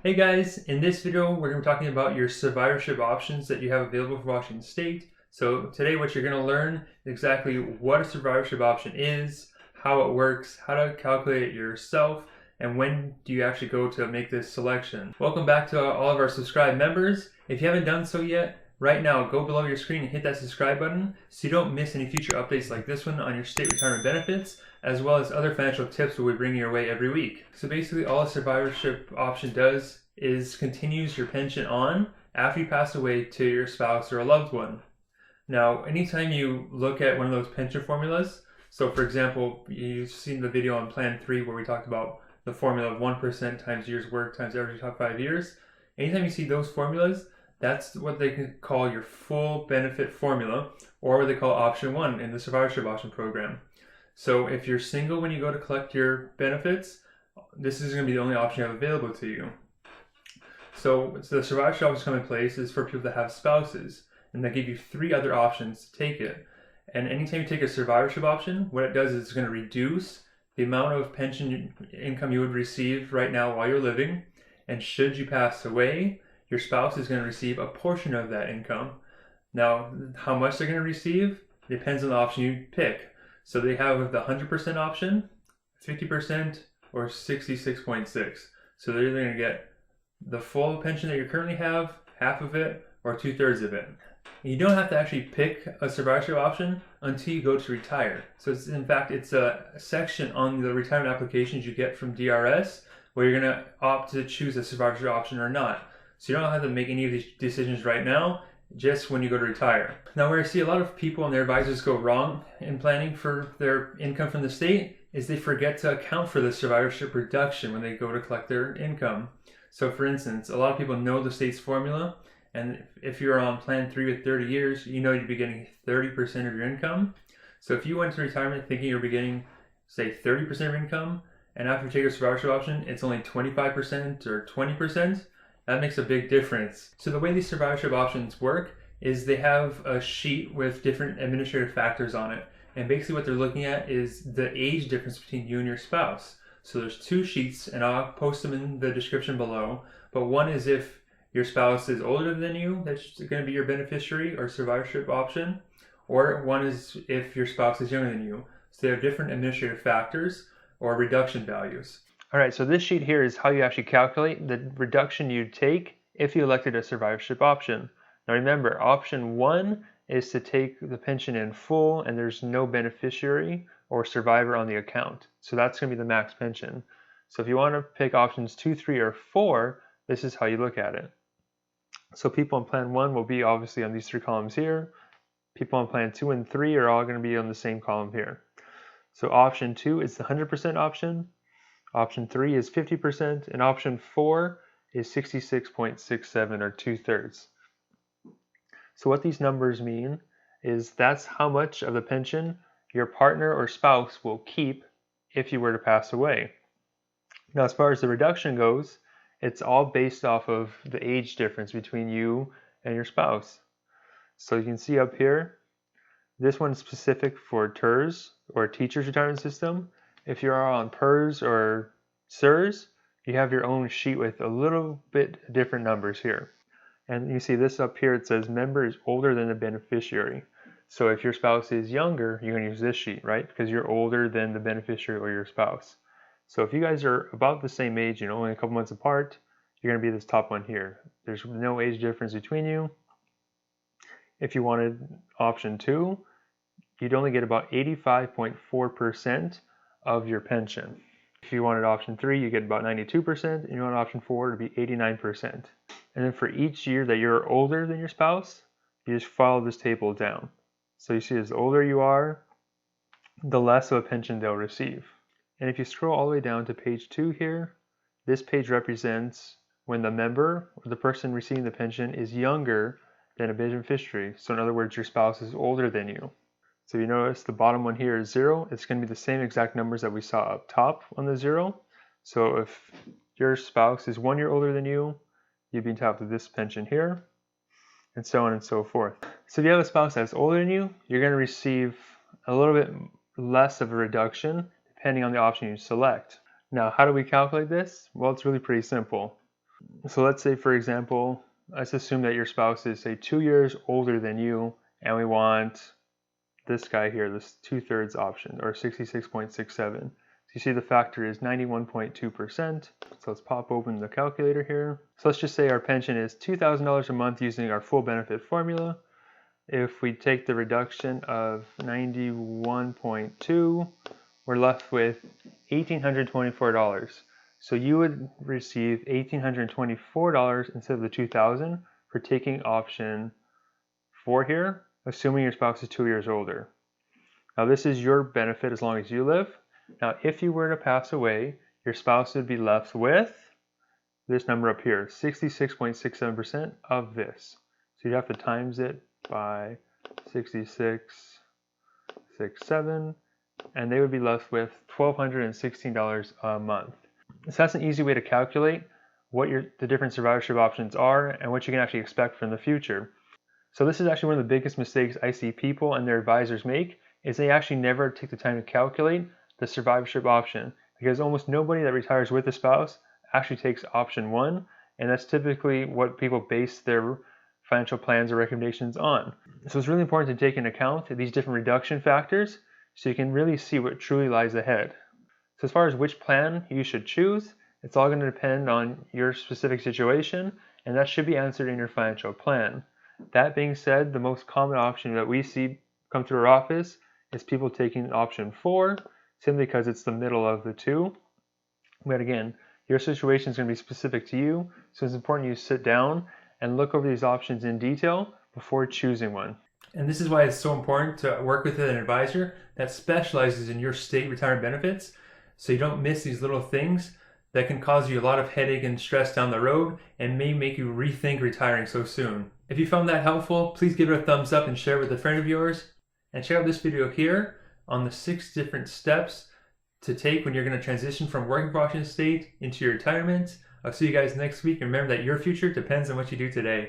Hey guys, in this video we're going to be talking about your survivorship options that you have available for Washington State. So today what you're going to learn is exactly what a survivorship option is, how it works, how to calculate it yourself, and when do you actually go to make this selection. Welcome back to all of our subscribed members. If you haven't done so yet, right now go below your screen and hit that subscribe button so you don't miss any future updates like this one on your state retirement benefits, as well as other financial tips we'll be bringing your way every week. So basically all a survivorship option does is continues your pension on after you pass away to your spouse or a loved one. Now, anytime you look at one of those pension formulas, so for example, you've seen the video on Plan 3 where we talked about the formula of 1% times years worked times average top 5 years. Anytime you see those formulas, that's what they can call your full benefit formula, or what they call option 1 in the survivorship option program. So if you're single when you go to collect your benefits, this is going to be the only option you have available to you. So the survivorship options come in place is for people that have spouses, and they give you 3 other options to take it. And anytime you take a survivorship option, what it does is it's going to reduce the amount of pension income you would receive right now while you're living, and should you pass away, your spouse is going to receive a portion of that income. Now, how much they're going to receive depends on the option you pick. So they have the 100% option, 50%, or 66.6. So they're either going to get the full pension that you currently have, half of it, or 2/3 of it. You don't have to actually pick a survivorship option until you go to retire. So in fact, it's a section on the retirement applications you get from DRS where you're going to opt to choose a survivorship option or not. So you don't have to make any of these decisions right now, just when you go to retire. Now, where I see a lot of people and their advisors go wrong in planning for their income from the state is they forget to account for the survivorship reduction when they go to collect their income. So for instance, a lot of people know the state's formula, and if you're on Plan 3 with 30 years, you know you'd be getting 30% of your income. So if you went to retirement thinking you're getting, say, 30% of your income, and after you take a survivorship option, it's only 25% or 20%, that makes a big difference. So the way these survivorship options work is they have a sheet with different administrative factors on it. And basically what they're looking at is the age difference between you and your spouse. So there's 2 sheets, and I'll post them in the description below. But one is if your spouse is older than you, that's going to be your beneficiary or survivorship option. Or one is if your spouse is younger than you. So they have different administrative factors or reduction values. All right, so this sheet here is how you actually calculate the reduction you'd take if you elected a survivorship option. Now remember, option 1 is to take the pension in full and there's no beneficiary or survivor on the account. So that's going to be the max pension. So if you want to pick options 2, 3, or 4, this is how you look at it. So people on Plan 1 will be obviously on these 3 columns here. People on Plan 2 and 3 are all going to be on the same column here. So option 2 is the 100% option. Option 3 is 50%, and option 4 is 66.67 or 2/3. So what these numbers mean is that's how much of the pension your partner or spouse will keep if you were to pass away. Now, as far as the reduction goes, it's all based off of the age difference between you and your spouse. So you can see up here, this one's specific for TERS or Teachers Retirement System. If you are on PERS or CERS, you have your own sheet with a little bit different numbers here. And you see this up here, it says member is older than the beneficiary. So if your spouse is younger, you're going to use this sheet, right? Because you're older than the beneficiary or your spouse. So if you guys are about the same age, only a couple months apart, you're going to be this top one here. There's no age difference between you. If you wanted option 2, you'd only get about 85.4% of your pension. If you wanted option 3, you get about 92%, and you want option 4 to be 89%. And then for each year that you're older than your spouse, you just follow this table down. So you see, as the older you are, the less of a pension they'll receive. And if you scroll all the way down to page 2 here, this page represents when the member or the person receiving the pension is younger than a beneficiary. So in other words, your spouse is older than you. So you notice the bottom one here is 0. It's going to be the same exact numbers that we saw up top on the 0. So if your spouse is 1 year older than you, you'd be entitled to this pension here, and so on and so forth. So if you have a spouse that's older than you, you're going to receive a little bit less of a reduction depending on the option you select. Now, how do we calculate this? Well, it's really pretty simple. So let's say, for example, let's assume that your spouse is, say, 2 years older than you, and we want this guy here, this 2/3 option, or 66.67. So you see the factor is 91.2%. So let's pop open the calculator here. So let's just say our pension is $2,000 a month using our full benefit formula. If we take the reduction of 91.2, we're left with $1,824. So you would receive $1,824 instead of the $2,000 for taking option 4 here, assuming your spouse is 2 years older. Now this is your benefit as long as you live. Now if you were to pass away, your spouse would be left with this number up here, 66.67% of this. So you'd have to times it by 66.67, and they would be left with $1,216 a month. So that's an easy way to calculate what the different survivorship options are and what you can actually expect from the future. So this is actually one of the biggest mistakes I see people and their advisors make, is they actually never take the time to calculate the survivorship option, because almost nobody that retires with a spouse actually takes option 1, and that's typically what people base their financial plans or recommendations on. So it's really important to take into account these different reduction factors so you can really see what truly lies ahead. So as far as which plan you should choose, it's all going to depend on your specific situation, and that should be answered in your financial plan. That being said, the most common option that we see come through our office is people taking option 4, simply because it's the middle of the two. But again, your situation is going to be specific to you, so it's important you sit down and look over these options in detail before choosing one. And this is why it's so important to work with an advisor that specializes in your state retirement benefits, so you don't miss these little things that can cause you a lot of headache and stress down the road and may make you rethink retiring so soon. If you found that helpful, please give it a thumbs up and share it with a friend of yours. And check out this video here on the 6 different steps to take when you're going to transition from working for Washington State into your retirement. I'll see you guys next week, and remember that your future depends on what you do today.